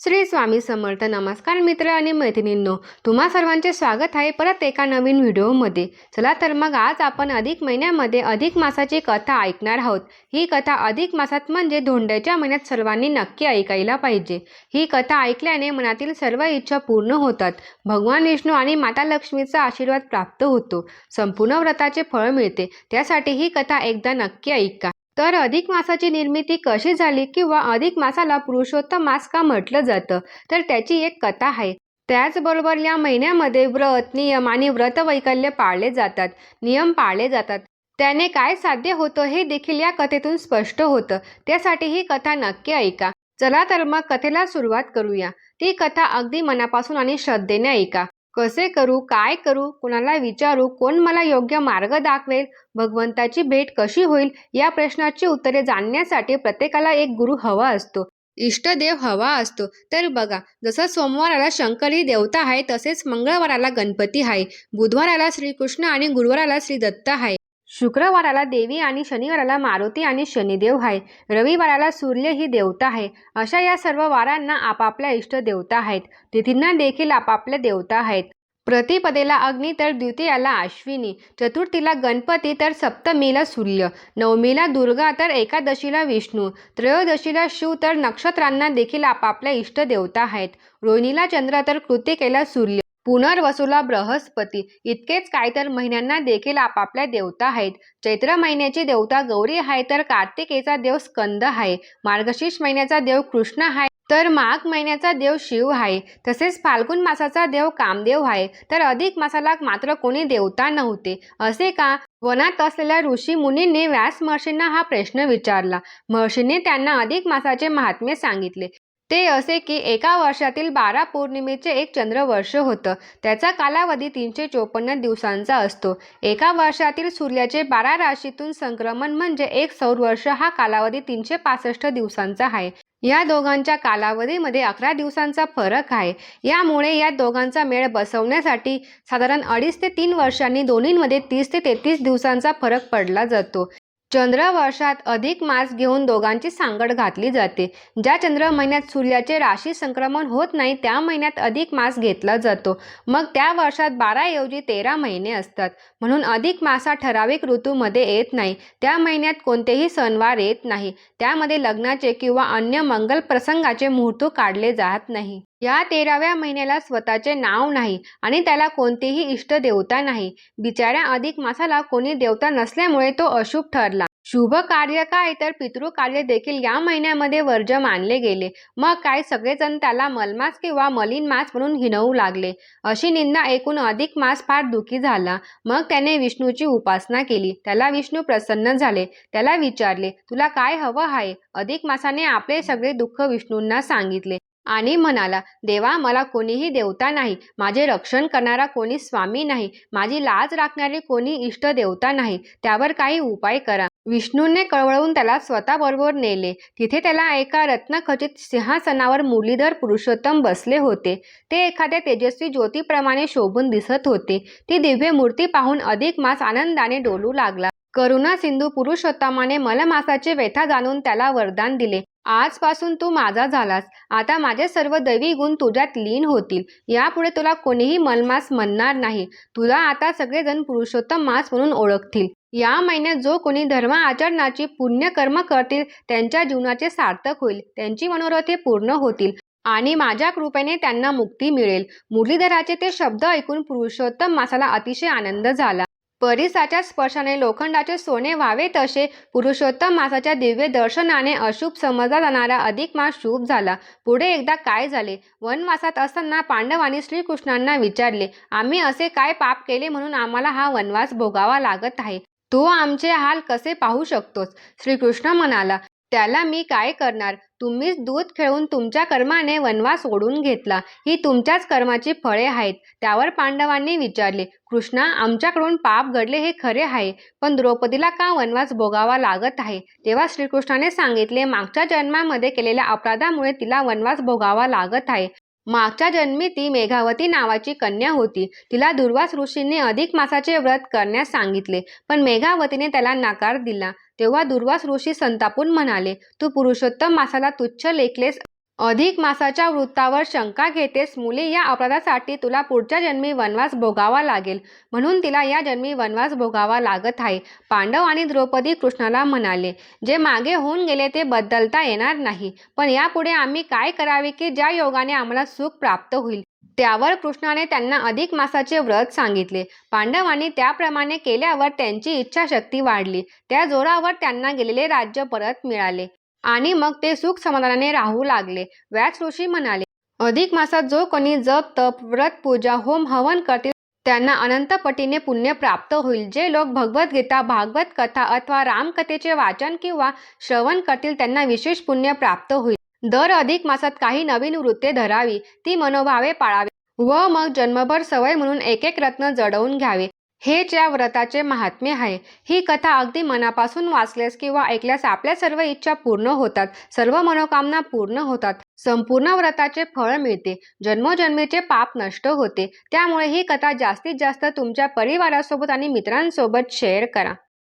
श्री स्वामी समर्थ. नमस्कार मित्र आणि मैत्रिणींनो, तुम्हा सर्वांचे स्वागत आहे परत एका नवीन व्हिडिओमध्ये. चला तर मग आज आपण अधिक महिन्यामध्ये अधिक मासाची कथा ऐकणार आहोत. ही कथा अधिक मासात म्हणजे धोंड्याच्या महिन्यात सर्वांनी नक्की ऐकायला पाहिजे. ही कथा ऐकल्याने मनातील सर्व इच्छा पूर्ण होतात. भगवान विष्णू आणि माता लक्ष्मीचा आशीर्वाद प्राप्त होतो. संपूर्ण व्रताचे फळ मिळते. त्यासाठी ही कथा एकदा नक्की ऐका. तर अधिक मासाची निर्मिती कशी झाली किंवा अधिक मासाला पुरुषोत्तम मास का म्हटलं जातं, तर त्याची एक कथा आहे. त्याचबरोबर या महिन्यामध्ये व्रत नियम आणि व्रतवैकल्य पाळले जातात. नियम पाळले जातात. त्याने काय साध्य होतं हे देखील या कथेतून स्पष्ट होतं. त्यासाठी ही कथा नक्की ऐका. चला तर मग कथेला सुरुवात करूया. ती कथा अगदी मनापासून आणि श्रद्धेने ऐका. कसे करू, काय करू, कोणाला विचारू, कोण मला योग्य मार्ग दाखवेल, भगवंताची भेट कशी होईल, या प्रश्नाची उत्तरे जाणण्यासाठी प्रत्येकाला एक गुरु हवा असतो. इष्टदेव हवा असतो. तर बघा, जसं सोमवाराला शंकर ही देवता आहे, तसेच मंगळवाराला गणपती आहे, बुधवाराला श्रीकृष्ण आणि गुरुवाराला श्री दत्त आहे, शुक्रवाराला देवी आणि शनिवाराला मारुती आणि शनिदेव आहे, रविवाराला सूर्य ही देवता आहे. अशा या सर्व वारांना आपापल्या इष्ट देवता आहेत. तिथींना देखील आपापल्या देवता आहेत. प्रतिपदेला अग्नी, तर द्वितीयाला अश्विनी, चतुर्थीला गणपती, तर सप्तमीला सूर्य, नवमीला दुर्गा, तर एकादशीला विष्णू, त्रयोदशीला शिव, तर नक्षत्रांना देखील आपापल्या इष्ट देवता आहेत. रोहिणीला चंद्र, तर कृतिकेला सूर्य, पुनर्वसूला बृहस्पती. इतकेच काय, तर महिन्यांना देखील आपापल्या देवता आहेत. चैत्र महिन्याची देवता गौरी आहे, तर कार्तिकेचा देव स्कंद आहे, मार्गशीर्ष महिन्याचा देव कृष्ण आहे, तर माघ महिन्याचा देव शिव आहे, तसेच फाल्गुन मासाचा देव कामदेव आहे. तर अधिक मासाला मात्र कोणी देवता नव्हते. असे का? वनात असलेल्या ऋषी मुनींनी व्यास महर्षींना हा प्रश्न विचारला. महर्षींनी त्यांना अधिक मासाचे महात्म्य सांगितले. ते असे की एका वर्षातील 12 पौर्णिमेचे एक चंद्रवर्ष होतं. त्याचा कालावधी 354 दिवसांचा असतो. एका वर्षातील सूर्याचे 12 राशीतून संक्रमण म्हणजे एक सौरवर्ष, हा कालावधी 365 दिवसांचा आहे. या दोघांच्या कालावधीमध्ये 11 दिवसांचा फरक आहे. यामुळे या दोघांचा मेळ बसवण्यासाठी साधारण 2.5 ते 3 वर्षांनी दोन्हींमध्ये 30 ते 33 दिवसांचा फरक पडला जातो. चंद्रवर्षात अधिक मास घेऊन दोघांची सांगड घातली जाते. ज्या चंद्र महिन्यात सूर्याचे राशी संक्रमण होत नाही त्या महिन्यात अधिक मास घेतला जातो. मग त्या वर्षात 12 ऐवजी 13 महिने असतात. म्हणून अधिक मास हा ठराविक ऋतूमध्ये येत नाही. त्या महिन्यात कोणतेही सणवार येत नाही. त्यामध्ये लग्नाचे किंवा अन्य मंगल प्रसंगाचे मुहूर्त काढले जात नाही. या 13व्या महिन्याला स्वतःचे नाव नाही आणि त्याला कोणतीही इष्ट देवता नाही. बिचाऱ्या अधिक मासाला कोणी देवता नसल्यामुळे तो अशुभ ठरला. शुभ कार्य काय, तर पितृकार्य देखील या महिन्यामध्ये वर्ज्य मानले गेले. मग काय, सगळेजण त्याला मलमास किंवा मलिन मास म्हणून हिणवू लागले. अशी निंदा ऐकून अधिक मास फार दुःखी झाला. मग त्याने विष्णूची उपासना केली. त्याला विष्णू प्रसन्न झाले. त्याला विचारले, तुला काय हवं आहे? अधिक मासाने आपले सगळे दुःख विष्णूंना सांगितले आणि म्हणाला, देवा, मला कोणीही देवता नाही, माझे रक्षण करणारा कोणी स्वामी नाही, माझी लाज राखणारी कोणी इष्ट देवता नाही, त्यावर काही उपाय करा. विष्णूने कळवळून त्याला स्वतःबरोबर नेले. तिथे त्याला एका रत्नखचित सिंहासनावर मुरलीधर पुरुषोत्तम बसले होते. ते एखाद्या तेजस्वी ज्योतीप्रमाणे शोभून दिसत होते. ती दिव्य मूर्ती पाहून अधिक मास आनंदाने डोलू लागला. करुणा सिंधू पुरुषोत्तमाने मलमासाची व्यथा जाणून त्याला वरदान दिले. आजपासून तू माझा झालास. आता माझे सर्व दैवी गुण तुझ्यात लीन होतील. यापुढे तुला कोणीही मलमास म्हणणार नाही. तुला आता सगळेजण पुरुषोत्तम मास म्हणून ओळखतील. या महिन्यात जो कोणी धर्म आचरणाची पुण्यकर्म करतील त्यांच्या जीवनाचे सार्थक होईल. त्यांची मनोरथे पूर्ण होतील आणि माझ्या कृपेने त्यांना मुक्ती मिळेल. मुरलीधराचे ते शब्द ऐकून पुरुषोत्तम मासाला अतिशय आनंद झाला. परिसाच्या स्पर्शाने लोखंडाचे सोने व्हावे तसे पुरुषोत्तम मासाच्या दिव्य दर्शनाने अशुभ समजला जाणारा अधिक मास शुभ झाला. पुढे एकदा काय झाले? वनवासात असताना पांडवांनी श्रीकृष्णांना विचारले, आम्ही असे काय पाप केले म्हणून आम्हाला हा वनवास भोगावा लागत आहे? तू आमचे हाल कसे पाहू शकतोस? श्रीकृष्ण म्हणाला, त्याला मी काय करणार? तुम्हीच दूध खेळून तुमच्या कर्माने वनवास ओढून घेतला. ही तुमच्याच कर्माची फळे आहेत. त्यावर पांडवांनी विचारले, कृष्णा, आमच्याकडून पाप घडले हे खरे आहे, पण द्रौपदीला का वनवास भोगावा लागत आहे? तेव्हा श्रीकृष्णाने सांगितले, मागच्या जन्मामध्ये केलेल्या अपराधामुळे तिला वनवास भोगावा लागत आहे. मागच्या जन्मी ती मेघावती नावाची कन्या होती. तिला दुर्वास ऋषींनी अधिक मासाचे व्रत करण्यास सांगितले, पण मेघावतीने त्याला नकार दिला. तेव्हा दुर्वास ऋषी संतापून म्हणाले, तू पुरुषोत्तम मासाला तुच्छ लेखलेस. अधिक मासाच्या वृत्तावर शंका घेतेस मुली, या अपराधासाठी तुला पुढच्या जन्मी वनवास भोगावा लागेल, म्हणून तिला या जन्मी वनवास भोगावा लागत आहे. पांडव आणि द्रौपदी कृष्णाला म्हणाले, जे मागे होऊन गेले ते बदलता येणार नाही, पण यापुढे आम्ही काय करावे की ज्या योगाने आम्हाला सुख प्राप्त होईल. त्यावर कृष्णाने त्यांना अधिक मासाचे व्रत सांगितले. पांडवांनी त्याप्रमाणे केल्यावर त्यांची इच्छाशक्ती वाढली. त्या जोरावर त्यांना गेलेले राज्य परत मिळाले आणि मग ते सुख समाधानाने राहू लागले. व्यास ऋषी म्हणाले, अधिक मासात जो कोणी जप तप व्रत पूजा होम हवन करतील त्यांना अनंत पटीने पुण्य प्राप्त होईल. जे लोक भगवद्गीता भागवत कथा अथवा रामकथेचे वाचन किंवा श्रवण करतील त्यांना विशेष पुण्य प्राप्त होईल. दर अधिक मासात काही नवीन वृत्ते धरावी, ती मनोभावे पाळावी व मग जन्मभर सवय म्हणून एक एक रत्न जडवून घ्यावे, हेच या व्रताचे महात्म्य आहे. ही कथा अगदी मनापासून वाचल्यास किंवा ऐकल्यास आपल्या सर्व इच्छा पूर्ण होतात, सर्व मनोकामना पूर्ण होतात, संपूर्ण व्रताचे फळ मिळते, जन्मोजन्मीचे पाप नष्ट होते. त्यामुळे ही कथा जास्तीत जास्त तुमच्या परिवारासोबत आणि मित्रांसोबत शेअर करा.